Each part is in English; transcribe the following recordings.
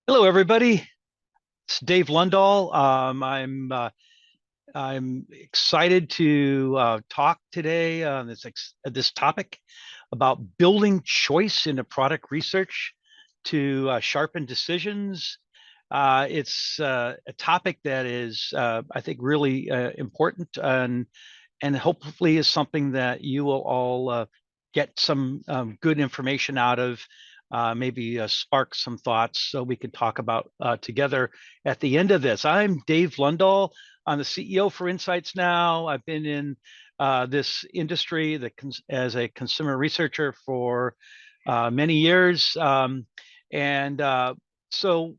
Hello, everybody. It's Dave Lundahl. I'm excited to talk today on this topic about building choice into product research to sharpen decisions. It's a topic that is, I think, really important and hopefully is something that you will all get some good information out of, maybe spark some thoughts so we can talk about together at the end of this. I'm Dave Lundahl. I'm the CEO for Insights Now. I've been in this industry as a consumer researcher for many years. And so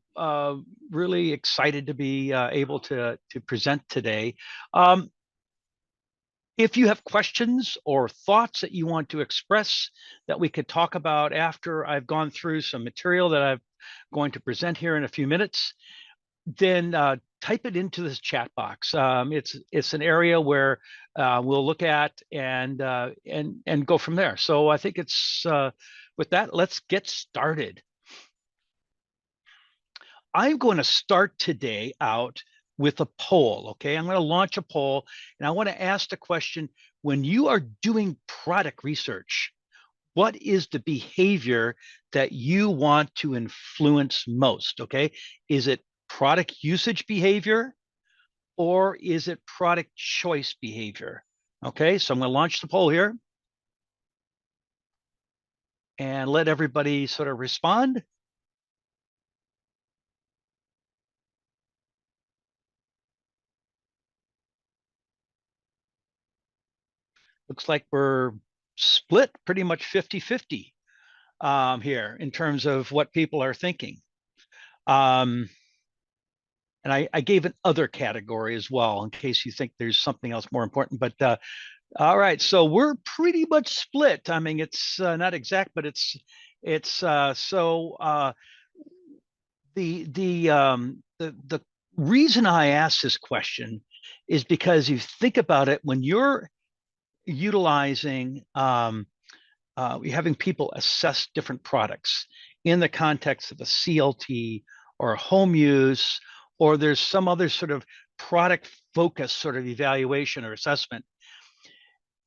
really excited to be able to present today. Um, if you have questions or thoughts that you want to express that we could talk about after I've gone through some material that I'm going to present here in a few minutes, then type it into this chat box. It's an area where we'll look at and go from there. So I think it's with that, let's get started. I'm going to start today out with a poll. Okay, I'm going to launch a poll, and I want to ask the question: when you are doing product research, what is the behavior that you want to influence most? Okay, is it product usage behavior or is it product choice behavior? Okay, so I'm going to launch the poll here and let everybody sort of respond. Looks like we're split pretty much 50-50 here in terms of what people are thinking. Um, and I gave an other category as well in case you think there's something else more important. But all right, so we're pretty much split. I mean, it's not exact, but it's the reason I ask this question is because you think about it when you're utilizing you're having people assess different products in the context of a CLT or a home use, or there's some other sort of product focus sort of evaluation or assessment.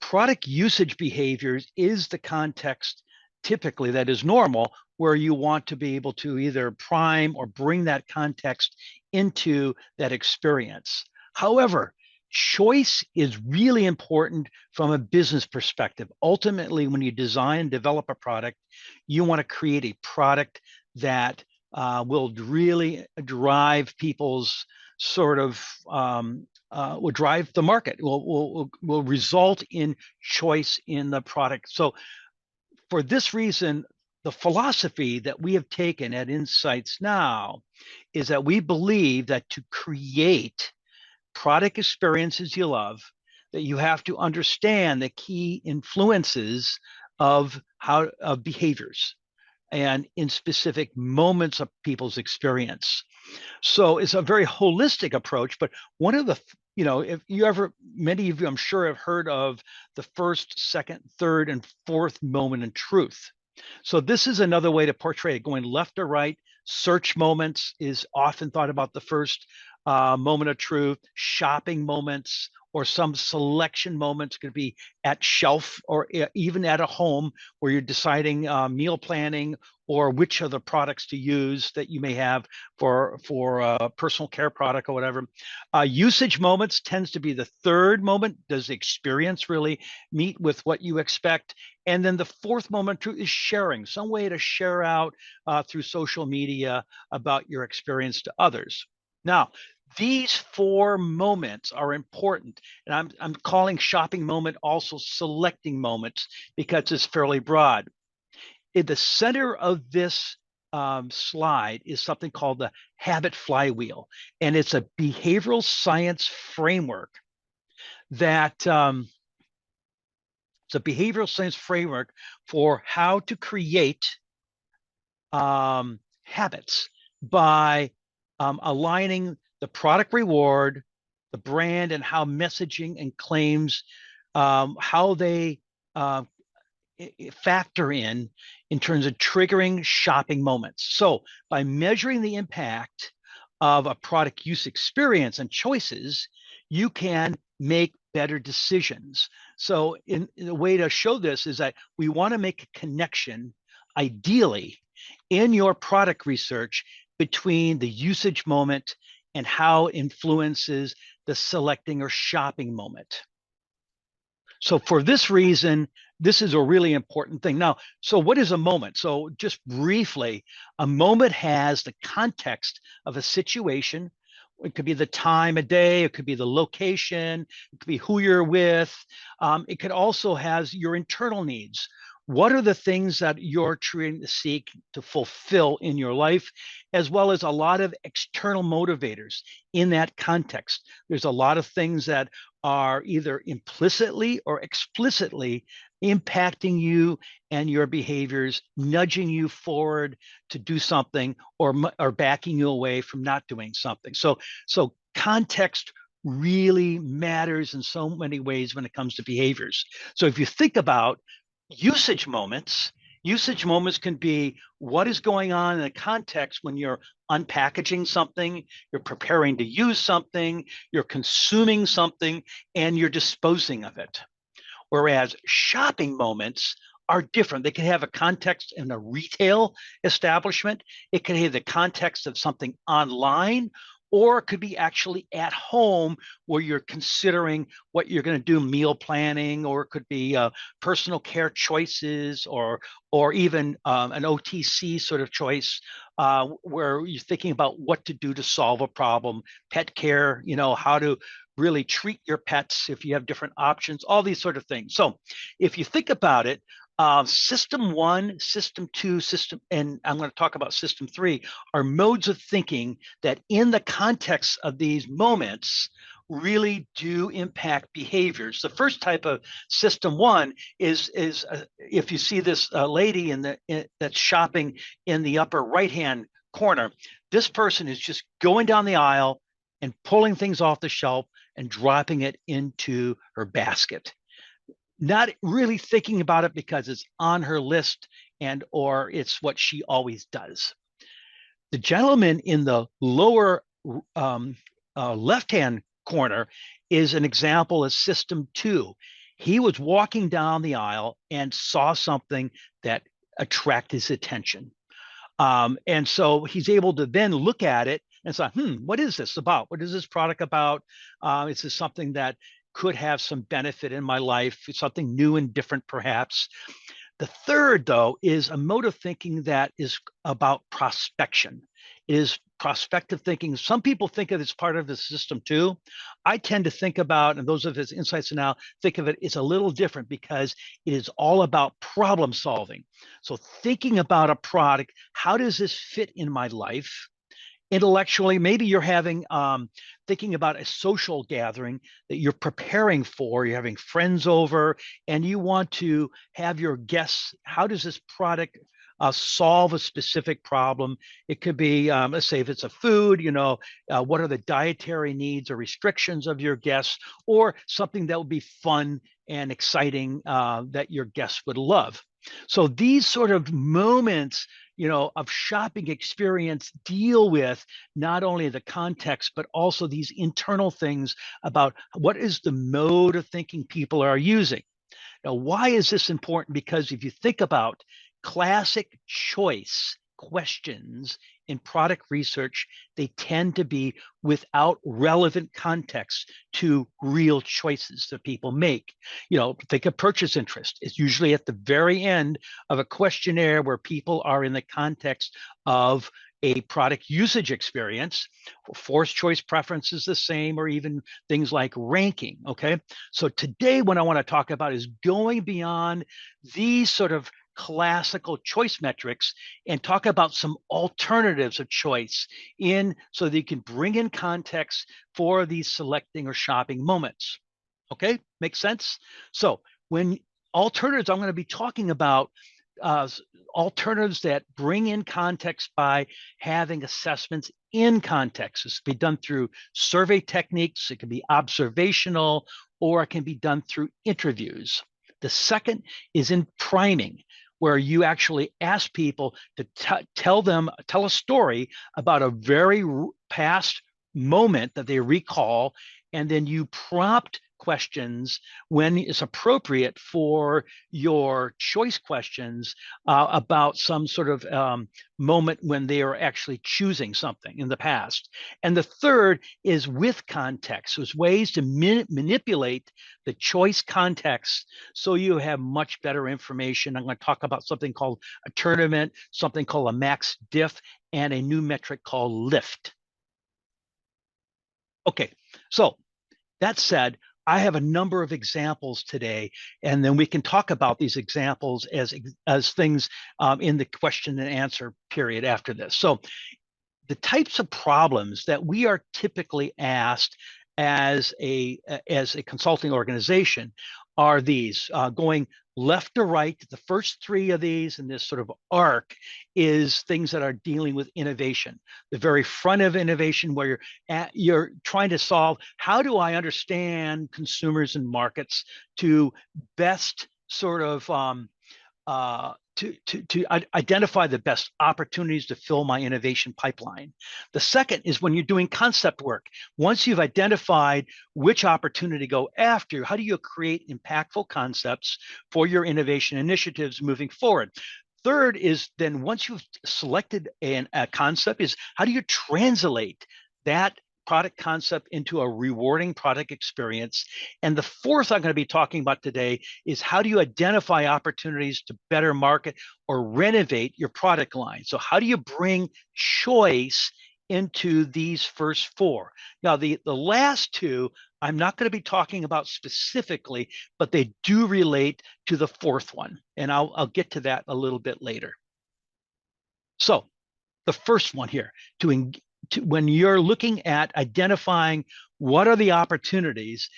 Product usage behaviors is the context typically that is normal, where you want to be able to either prime or bring that context into that experience. However, choice is really important from a business perspective. Ultimately, when you design and develop a product, you want to create a product that will really drive people's sort of will drive the market, will result in choice in the product. So for this reason, the philosophy that we have taken at Insights Now is that we believe that to create product experiences you love, that you have to understand the key influences of behaviors and in specific moments of people's experience. So it's a very holistic approach. But one of the, if you ever, many of you, I'm sure, have heard of the first, second, third, and fourth moment in truth. So this is another way to portray it. Going left or right, search moments is often thought about the first moment of truth, shopping moments, or some selection moments could be at shelf or even at a home where you're deciding meal planning or which of the products to use that you may have for a personal care product or whatever. Usage moments tends to be the third moment. Does the experience really meet with what you expect? And then the fourth moment is sharing, some way to share out through social media about your experience to others. Now, these four moments are important, and I'm calling shopping moment also selecting moments because it's fairly broad. In the center of this slide is something called the habit flywheel, and it's a behavioral science framework that it's a behavioral science framework for how to create habits by aligning the product reward, the brand, and how messaging and claims, how they factor in terms of triggering shopping moments. So by measuring the impact of a product use experience and choices, you can make better decisions. So in a way to show this is that we want to make a connection, ideally, in your product research between the usage moment and how it influences the selecting or shopping moment. So for this reason, this is a really important thing. Now, so what is a moment? So just briefly, a moment has the context of a situation. It could be the time of day, it could be the location, it could be who you're with. It could also has your internal needs. What are the things that you're trying to seek to fulfill in your life, as well as a lot of external motivators in that context. There's a lot of things that are either implicitly or explicitly impacting you and your behaviors, nudging you forward to do something or backing you away from not doing something. So context really matters in so many ways when it comes to behaviors. So if you think about usage moments, usage moments can be what is going on in the context when you're unpackaging something, you're preparing to use something, you're consuming something, and you're disposing of it. Whereas shopping moments are different. They can have a context in a retail establishment. It can have the context of something online, or it could be actually at home where you're considering what you're going to do, meal planning, or it could be personal care choices, or even an OTC sort of choice where you're thinking about what to do to solve a problem, pet care, how to really treat your pets if you have different options, all these sort of things. So if you think about it, system one, system two, and I'm going to talk about system three, are modes of thinking that in the context of these moments really do impact behaviors. The first type of system one is if you see this lady that's shopping in the upper right-hand corner, this person is just going down the aisle and pulling things off the shelf and dropping it into her basket, not really thinking about it because it's on her list or it's what she always does. The gentleman in the lower left-hand corner is an example of system two. He was walking down the aisle and saw something that attracted his attention. And so he's able to then look at it and say, what is this about? What is this product about? Is this something that could have some benefit in my life? It's something new and different, perhaps. The third, though, is a mode of thinking that is about prospection. It is prospective thinking. Some people think of it as part of the system too. I tend to think about, and those of his insights now think of it as a little different because it is all about problem solving. So thinking about a product, how does this fit in my life? Intellectually, maybe you're having thinking about a social gathering that you're preparing for, you're having friends over and you want to have your guests, how does this product solve a specific problem? It could be, let's say if it's a food, what are the dietary needs or restrictions of your guests, or something that would be fun and exciting that your guests would love. So these sort of moments of shopping experience deal with not only the context, but also these internal things about what is the mode of thinking people are using. Now, why is this important? Because if you think about classic choice questions in product research, they tend to be without relevant context to real choices that people make. Think of purchase interest. It's usually at the very end of a questionnaire where people are in the context of a product usage experience. Forced choice preference is the same, or even things like ranking. Okay. So today, what I want to talk about is going beyond these sort of classical choice metrics and talk about some alternatives of choice so that you can bring in context for these selecting or shopping moments. Okay, makes sense? So when alternatives, I'm going to be talking about alternatives that bring in context by having assessments in context. This can be done through survey techniques, it can be observational, or it can be done through interviews. The second is in priming, where you actually ask people to tell a story about a very past moment that they recall, and then you prompt questions when it's appropriate for your choice questions about some sort of moment when they are actually choosing something in the past. And the third is with context. So it's ways to manipulate the choice context so you have much better information. I'm going to talk about something called a tournament, something called a max diff, and a new metric called lift. Okay, so that said, I have a number of examples today, and then we can talk about these examples as things in the question and answer period after this. So the types of problems that we are typically asked as a consulting organization are these going left to right. The first three of these in this sort of arc is things that are dealing with innovation. The very front of innovation, where you're trying to solve, how do I understand consumers and markets to best sort of to identify the best opportunities to fill my innovation pipeline. The second is when you're doing concept work. Once you've identified which opportunity to go after, how do you create impactful concepts for your innovation initiatives moving forward? Third is then once you've selected a concept, is how do you translate that product concept into a rewarding product experience? And the fourth I'm going to be talking about today is how do you identify opportunities to better market or renovate your product line? So how do you bring choice into these first four? Now, the last two, I'm not going to be talking about specifically, but they do relate to the fourth one. And I'll get to that a little bit later. So the first one here, when you're looking at identifying what are the opportunities,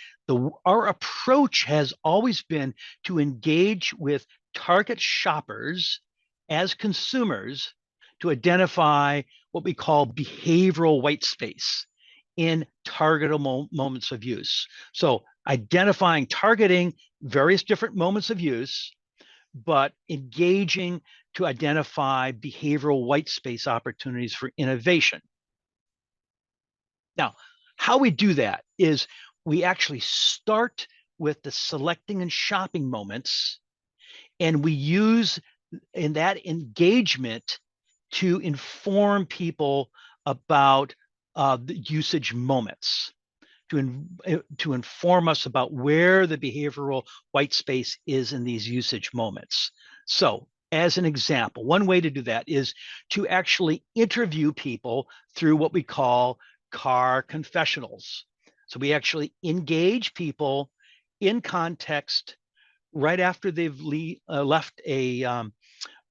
our approach has always been to engage with target shoppers as consumers to identify what we call behavioral white space in targetable moments of use. So targeting various different moments of use, but engaging to identify behavioral white space opportunities for innovation. Now, how we do that is we actually start with the selecting and shopping moments, and we use in that engagement to inform people about the usage moments, to inform us about where the behavioral white space is in these usage moments. So as an example, one way to do that is to actually interview people through what we call car confessionals. So we actually engage people in context right after they've left a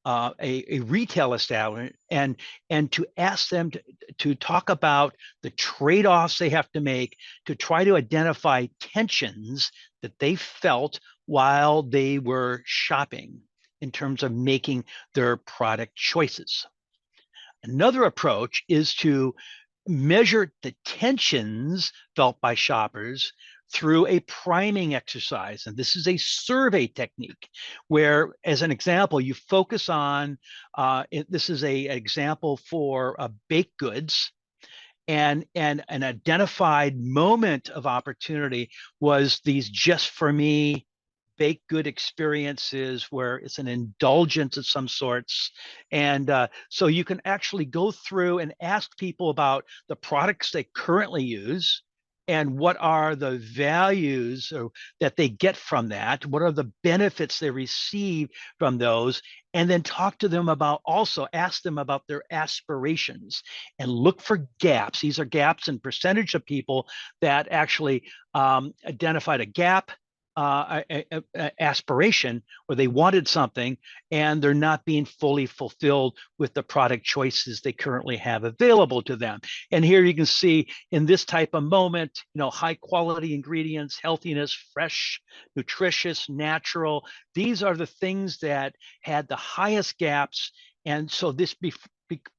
retail establishment, and to ask them to talk about the trade-offs they have to make to try to identify tensions that they felt while they were shopping in terms of making their product choices. Another approach is to measure the tensions felt by shoppers through a priming exercise. And this is a survey technique where, as an example, you focus on, this is an example for baked goods, and an identified moment of opportunity was these just for me baked good experiences where it's an indulgence of some sorts. And so you can actually go through and ask people about the products they currently use and what are the values that they get from that, what are the benefits they receive from those, and then ask them about their aspirations and look for gaps. These are gaps in percentage of people that actually identified a gap, aspiration, where they wanted something and they're not being fully fulfilled with the product choices they currently have available to them. And here you can see in this type of moment, high quality ingredients, healthiness, fresh, nutritious, natural. These are the things that had the highest gaps. And so this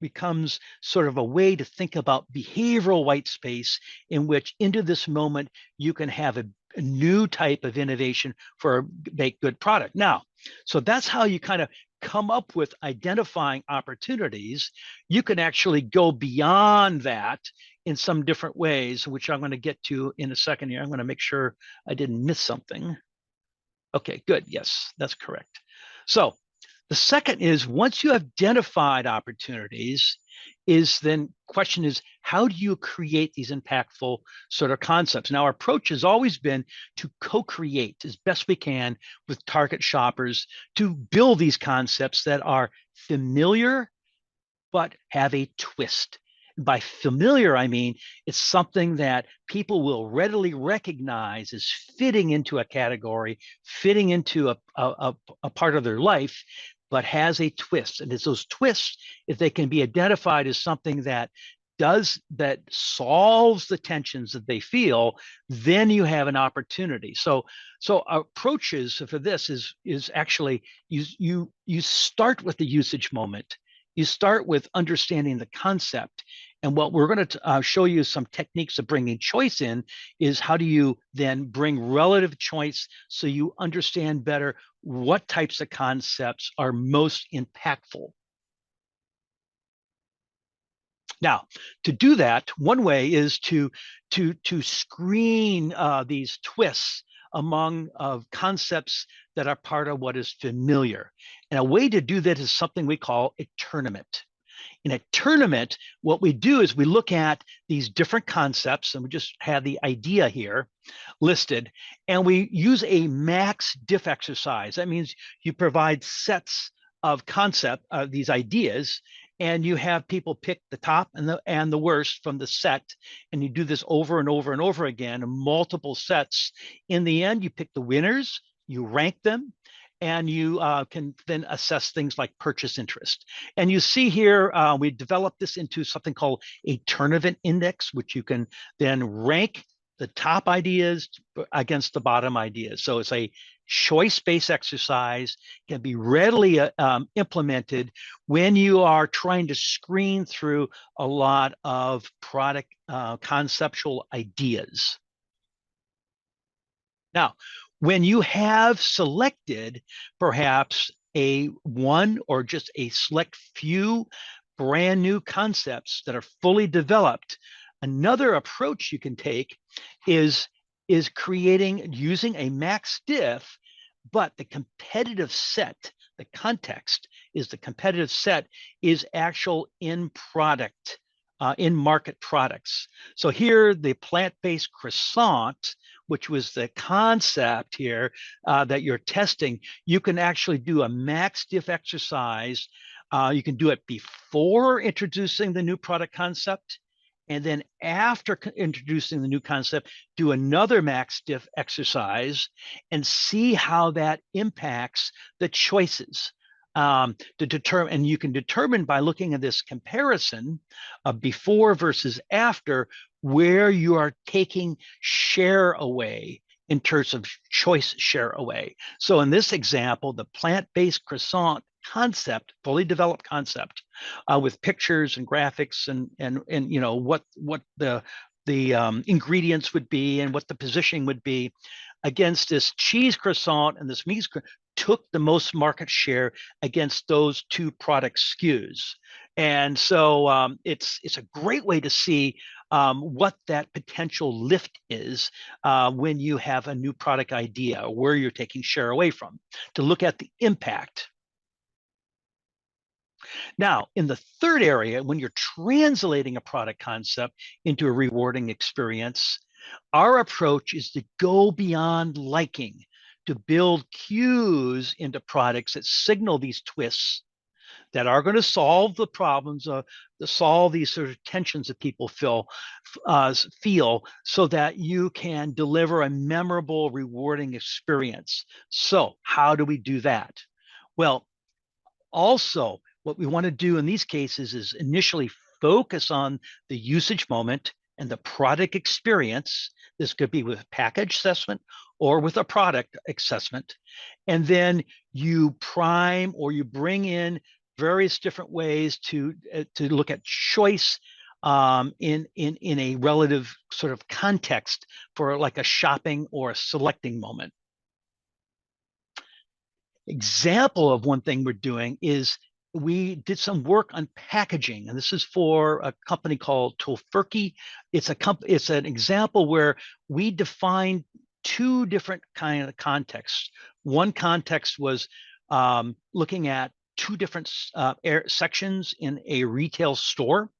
becomes sort of a way to think about behavioral white space in which into this moment you can have a a new type of innovation for a baked good product. Now, so that's how you kind of come up with identifying opportunities. You can actually go beyond that in some different ways, which I'm going to get to in a second here. I'm going to make sure I didn't miss something. Okay, good. Yes, that's correct. So the second is, once you have identified opportunities, is then question is, how do you create these impactful sort of concepts? Now, our approach has always been to co-create as best we can with target shoppers to build these concepts that are familiar but have a twist. By familiar, I mean it's something that people will readily recognize as fitting into a category, fitting into a part of their life, but has a twist. And it's those twists, if they can be identified as something that solves the tensions that they feel, then you have an opportunity. So approaches for this is actually you start with the usage moment. You start with understanding the concept. And what we're going to show you some techniques of bringing choice in is how do you then bring relative choice so you understand better what types of concepts are most impactful. Now, to do that, one way is to screen these twists among concepts that are part of what is familiar. And a way to do that is something we call a tournament. In a tournament, what we do is we look at these different concepts, and we just have the idea here listed, and we use a max diff exercise. That means you provide sets of concept of these ideas, and you have people pick the top and the worst from the set, and you do this over and over and over again, multiple sets. In the end, you pick the winners, you rank them, and you can then assess things like purchase interest. And you see here, we developed this into something called a tournament index, which you can then rank the top ideas against the bottom ideas. So it's a choice-based exercise, can be readily implemented when you are trying to screen through a lot of product conceptual ideas. Now, when you have selected perhaps a one or just a select few brand new concepts that are fully developed, another approach you can take is creating using a max diff, but the competitive set, the context is the competitive set is actual in product, in market products. So here, the plant-based croissant, which was the concept here that you're testing, you can actually do a max diff exercise. You can do it before introducing the new product concept. And then after introducing the new concept, do another max diff exercise and see how that impacts the choices. To determine, and you can determine by looking at this comparison of before versus after where you are taking share away in terms of choice share away. So in this example, the plant-based croissant concept, fully developed concept, with pictures and graphics and you know what the ingredients would be and what the positioning would be against this cheese croissant and this meat took the most market share against those two product SKUs. And so it's a great way to see what that potential lift is when you have a new product idea or where you're taking share away from, to look at the impact. Now, in the third area, when you're translating a product concept into a rewarding experience, our approach is to go beyond liking, to build cues into products that signal these twists that are going to solve the problems, to solve these sort of tensions that people feel, so that you can deliver a memorable, rewarding experience. So how do we do that? Well, also, what we want to do in these cases is initially focus on the usage moment and the product experience. This could be with package assessment or with a product assessment. And then you prime or you bring in various different ways to look at choice in a relative sort of context for like a shopping or a selecting moment. Example of one thing we're doing is we did some work on packaging, and this is for a company called Tofurky. It's an example where we defined two different kind of contexts. One context was looking at two different sections in a retail store,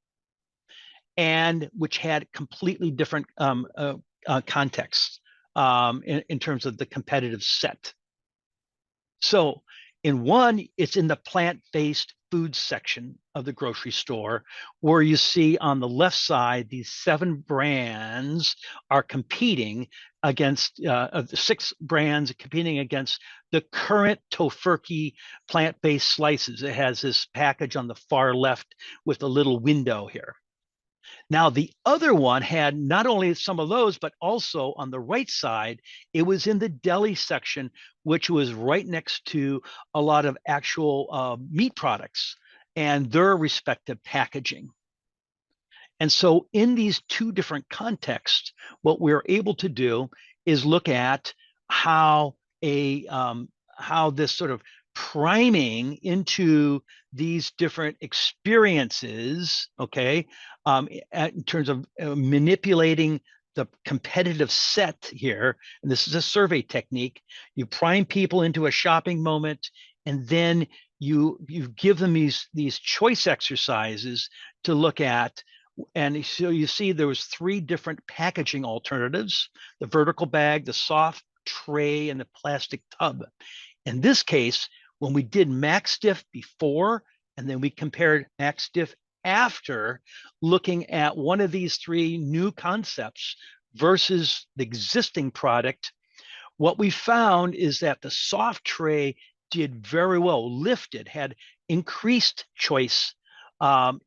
and which had completely different contexts in terms of the competitive set. So in one, it's in the plant-based food section of the grocery store, where you see on the left side, these 7 brands are competing against the 6 brands competing against the current Tofurky plant-based slices. It has this package on the far left with a little window here. Now, the other one had not only some of those, but also on the right side, it was in the deli section, which was right next to a lot of actual meat products and their respective packaging. And so, in these two different contexts, what we're able to do is look at how how this sort of priming into these different experiences, okay, in terms of manipulating the competitive set here. And this is a survey technique. You prime people into a shopping moment, and then you give them these choice exercises to look at. And so you see there was 3 different packaging alternatives: the vertical bag, the soft tray, and the plastic tub. In this case, when we did max diff before, and then we compared max diff after, looking at one of these 3 new concepts versus the existing product, what we found is that the soft tray did very well, lifted, had increased choice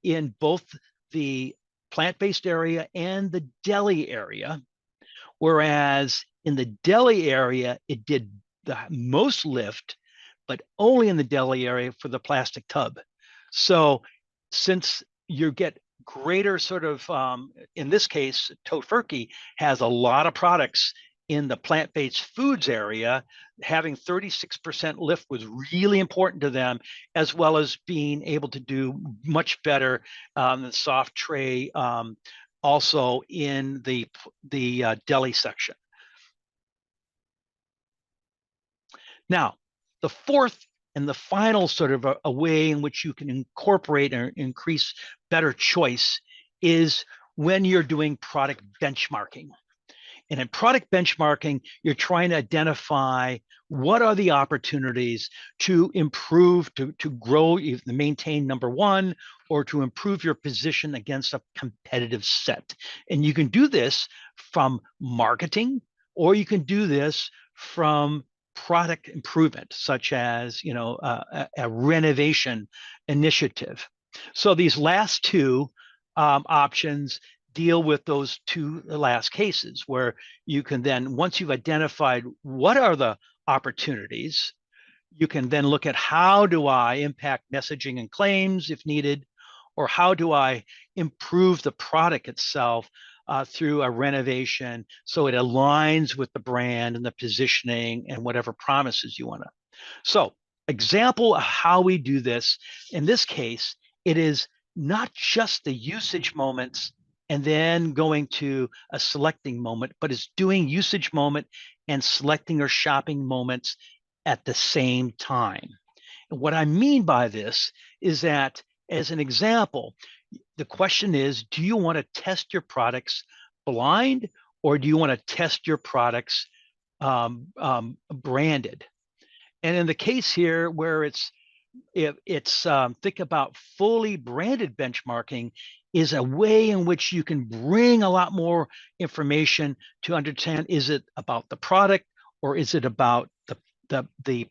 in both the plant-based area and the deli area, whereas in the deli area, it did the most lift, but only in the deli area for the plastic tub. So since you get greater sort of, in this case, Tofurky has a lot of products in the plant-based foods area, having 36% lift was really important to them, as well as being able to do much better the soft tray, also in the deli section. Now, the fourth and the final sort of a way in which you can incorporate or increase better choice is when you're doing product benchmarking. And in product benchmarking, you're trying to identify what are the opportunities to improve, to grow, to maintain number one, or to improve your position against a competitive set. And you can do this from marketing, or you can do this from product improvement, such as a renovation initiative. So these last 2 options deal with those 2 last cases, where you can then, once you've identified what are the opportunities, you can then look at how do I impact messaging and claims if needed, or how do I improve the product itself through a renovation so it aligns with the brand and the positioning and whatever promises you want to. So example of how we do this, in this case, it is not just the usage moments and then going to a selecting moment, but it's doing usage moment and selecting or shopping moments at the same time. And what I mean by this is that, as an example, the question is, do you want to test your products blind, or do you want to test your products branded? And in the case here where think about fully branded benchmarking is a way in which you can bring a lot more information to understand, is it about the product or is it about the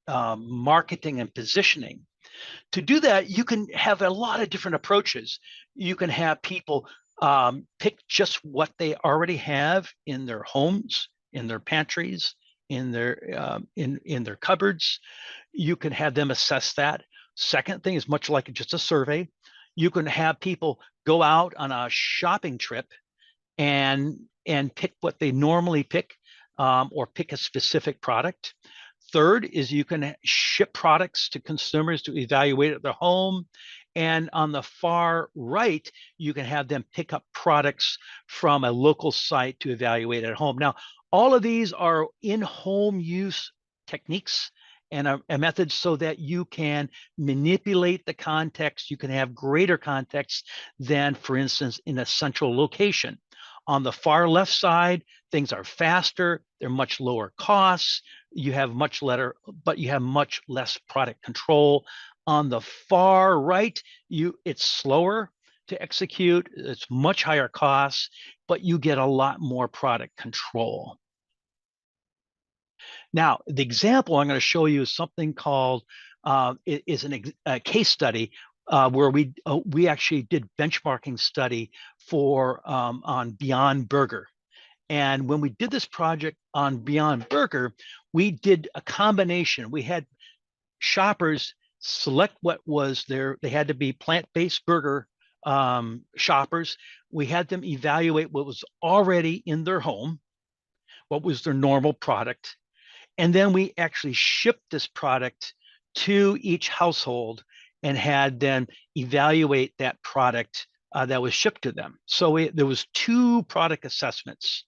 marketing and positioning? To do that, you can have a lot of different approaches. You can have people pick just what they already have in their homes, in their pantries, in their cupboards. You can have them assess that. Second thing is much like just a survey. You can have people go out on a shopping trip and pick what they normally pick, or pick a specific product. Third is you can ship products to consumers to evaluate at their home. And on the far right, you can have them pick up products from a local site to evaluate at home. Now, all of these are in-home use techniques and a method so that you can manipulate the context. You can have greater context than, for instance, in a central location. On the far left side, things are faster, they're much lower costs, you have much better, but you have much less product control. On the far right, it's slower to execute, it's much higher costs, but you get a lot more product control. Now, the example I'm going to show you is something called a case study where we actually did benchmarking study for on Beyond Burger. And when we did this project on Beyond Burger, we did a combination. We had shoppers select what was they had to be plant-based burger shoppers. We had them evaluate what was already in their home, what was their normal product. And then we actually shipped this product to each household and had them evaluate that product that was shipped to them. So there was 2 product assessments.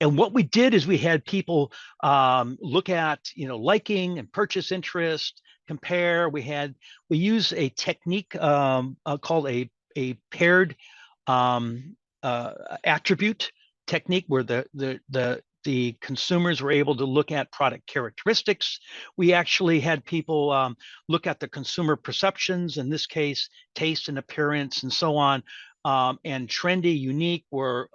And what we did is we had people look at, liking and purchase interest, compare. We use a technique called a paired attribute technique, where the consumers were able to look at product characteristics. We actually had people look at the consumer perceptions, in this case, taste and appearance and so on. And trendy, unique were,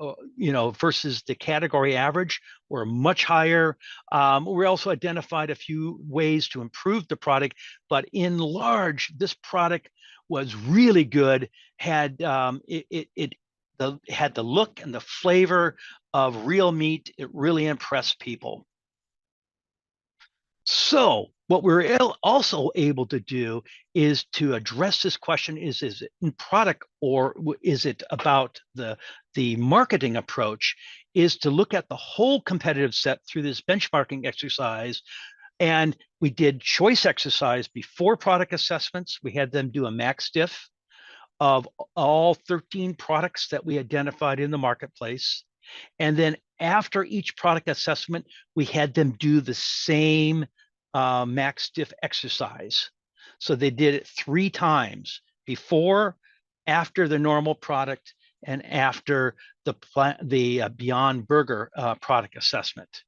versus the category average were much higher. We also identified a few ways to improve the product, but in large, this product was really good. Had had the look and the flavor of real meat. It really impressed people. So what we're also able to do is to address this question: is it in product, or is it about the marketing approach? Is to look at the whole competitive set through this benchmarking exercise. And we did choice exercise before product assessments. We had them do a max diff of all 13 products that we identified in the marketplace. And then after each product assessment, we had them do the same max diff exercise. So they did it 3 times: before, after the normal product, and after the Beyond Burger product assessment.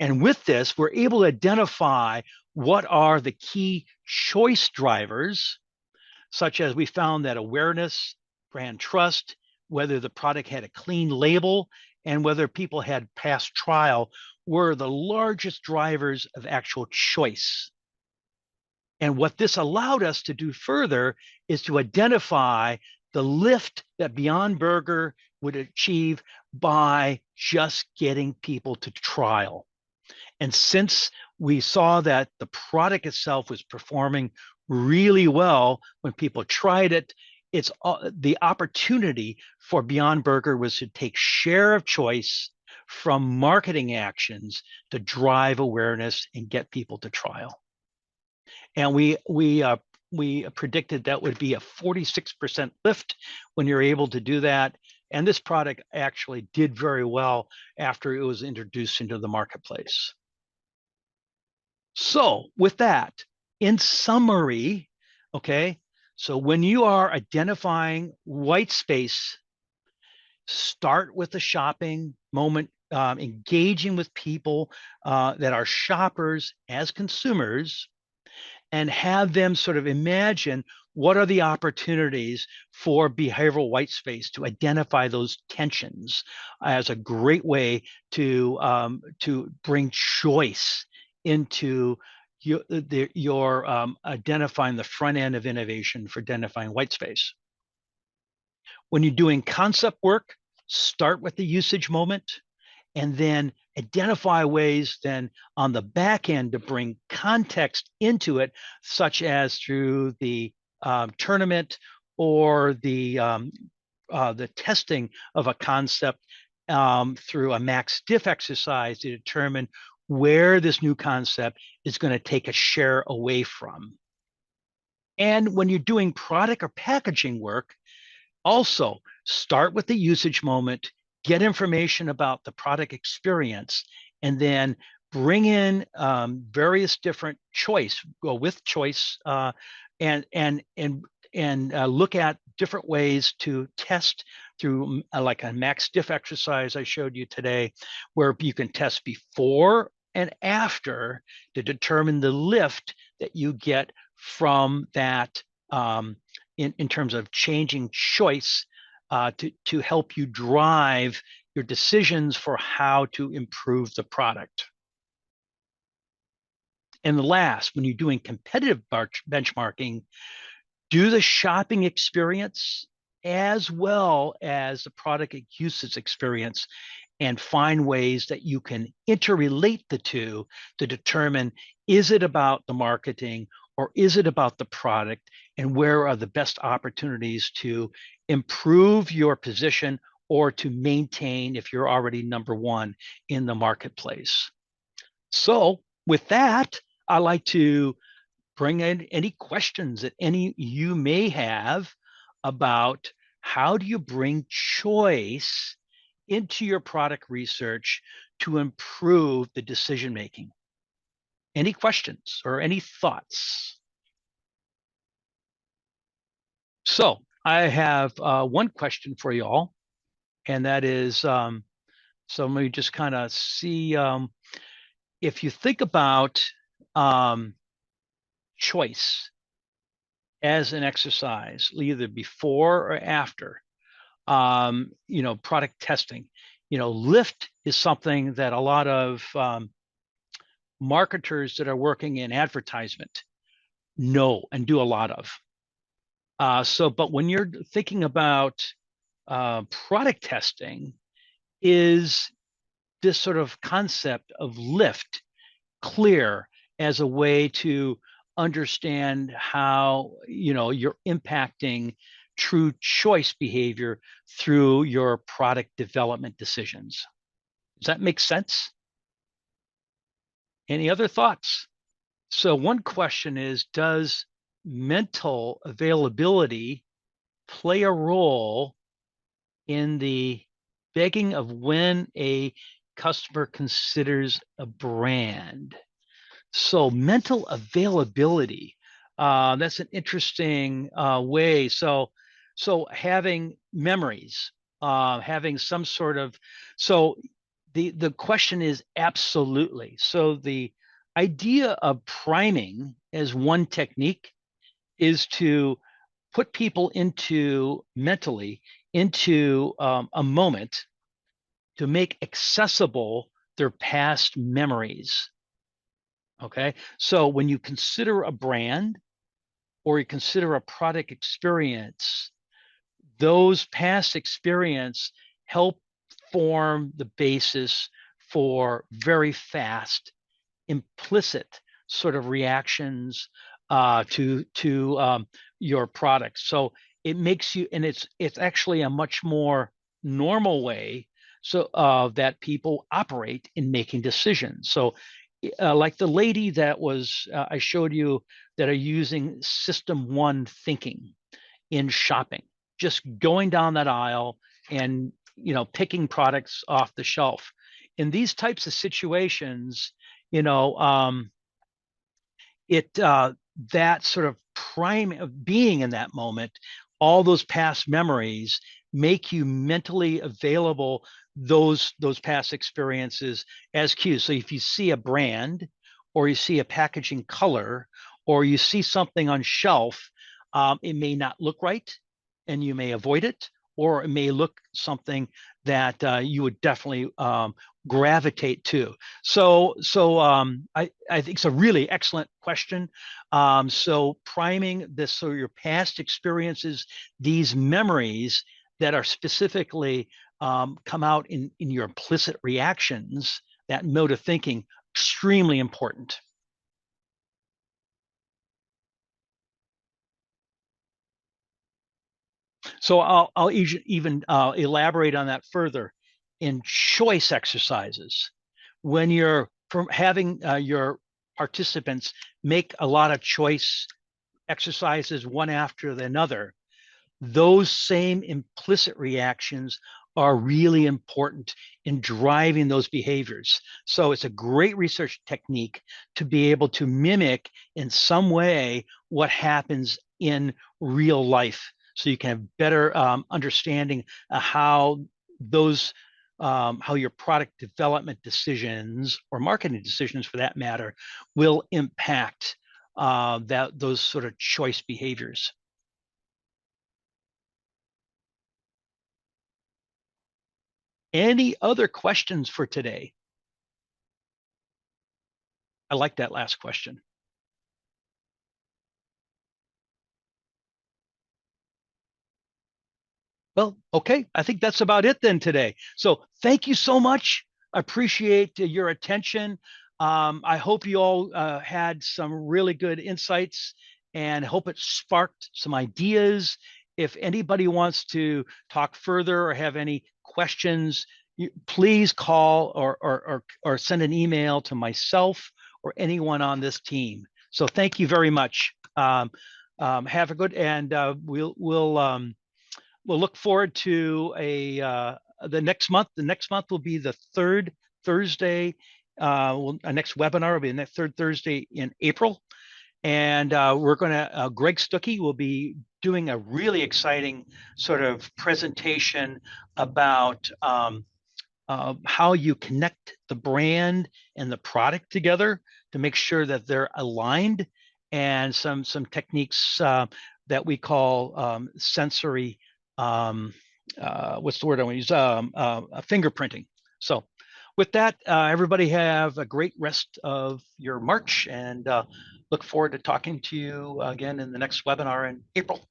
And with this, we're able to identify what are the key choice drivers, such as we found that awareness, brand trust, whether the product had a clean label, and whether people had past trial, were the largest drivers of actual choice. And what this allowed us to do further is to identify the lift that Beyond Burger would achieve by just getting people to trial. And since we saw that the product itself was performing really well when people tried it, it's the opportunity for Beyond Burger was to take share of choice from marketing actions to drive awareness and get people to trial. And we predicted that would be a 46% lift when you're able to do that. And this product actually did very well after it was introduced into the marketplace. So with that, in summary, okay, so when you are identifying white space, start with the shopping moment, engaging with people that are shoppers as consumers, and have them sort of imagine what are the opportunities for behavioral white space, to identify those tensions as a great way to bring choice into your identifying the front end of innovation for identifying white space. When you're doing concept work, start with the usage moment, and then identify ways then on the back end to bring context into it, such as through the tournament or the testing of a concept through a max diff exercise to determine where this new concept is going to take a share away from. And when you're doing product or packaging work, also start with the usage moment, get information about the product experience, and then bring in various different choice, go with choice, and and and and look at different ways to test through like a max diff exercise I showed you today, where you can test before and after to determine the lift that you get from that in terms of changing choice to help you drive your decisions for how to improve the product. And the last, when you're doing competitive benchmarking, do the shopping experience as well as the product usage experience and find ways that you can interrelate the two to determine, is it about the marketing or is it about the product, and where are the best opportunities to improve your position or to maintain if you're already number one in the marketplace. So with that, I like to bring in any questions that any you may have about how do you bring choice into your product research to improve the decision making. Any questions or any thoughts? So I have one question for you all, and that is, so let me just kind of see if you think about choice as an exercise, either before or after, product testing. Lift is something that a lot of marketers that are working in advertisement know and do a lot of. But when you're thinking about product testing, is this sort of concept of lift clear as a way to understand how you're impacting true choice behavior through your product development decisions? Does that make sense? Any other thoughts? So one question is, does mental availability play a role in the begging of when a customer considers a brand? So mental availability, that's an interesting way. So having memories, having some sort of, so the question is absolutely. So the idea of priming as one technique is to put people into mentally into a moment to make accessible their past memories. Okay, so when you consider a brand or you consider a product experience, those past experience help form the basis for very fast implicit sort of reactions to your product. So it makes you, and it's actually a much more normal way so that people operate in making decisions. So like the lady that was I showed you that are using system one thinking in shopping, just going down that aisle and picking products off the shelf. In these types of situations, you know, it that sort of prime of being in that moment, all those past memories make you mentally available those past experiences as cues. So if you see a brand or you see a packaging color or you see something on shelf, it may not look right and you may avoid it, or it may look something that you would definitely gravitate to. I think it's a really excellent question. So priming this, so your past experiences, these memories that are specifically come out in your implicit reactions, that mode of thinking, extremely important. So I'll even elaborate on that further in choice exercises. When you're having your participants make a lot of choice exercises one after another, those same implicit reactions are really important in driving those behaviors. So it's a great research technique to be able to mimic in some way what happens in real life. So you can have better understanding of those how your product development decisions or marketing decisions for that matter will impact those sort of choice behaviors. Any other questions for today? I like that last question. Well, okay. I think that's about it then today. So thank you so much. I appreciate your attention. I hope you all had some really good insights and hope it sparked some ideas. If anybody wants to talk further or have any questions, please call or send an email to myself or anyone on this team. So thank you very much. Have a good, and we'll look forward to the next month. The next month will be the third Thursday. Our next webinar will be the third Thursday in April, and we're going to. Greg Stuckey will be doing a really exciting sort of presentation about how you connect the brand and the product together to make sure that they're aligned, and some techniques that we call sensory. Um, what's the word I want to use? Fingerprinting. So, with that, everybody have a great rest of your March, and look forward to talking to you again in the next webinar in April.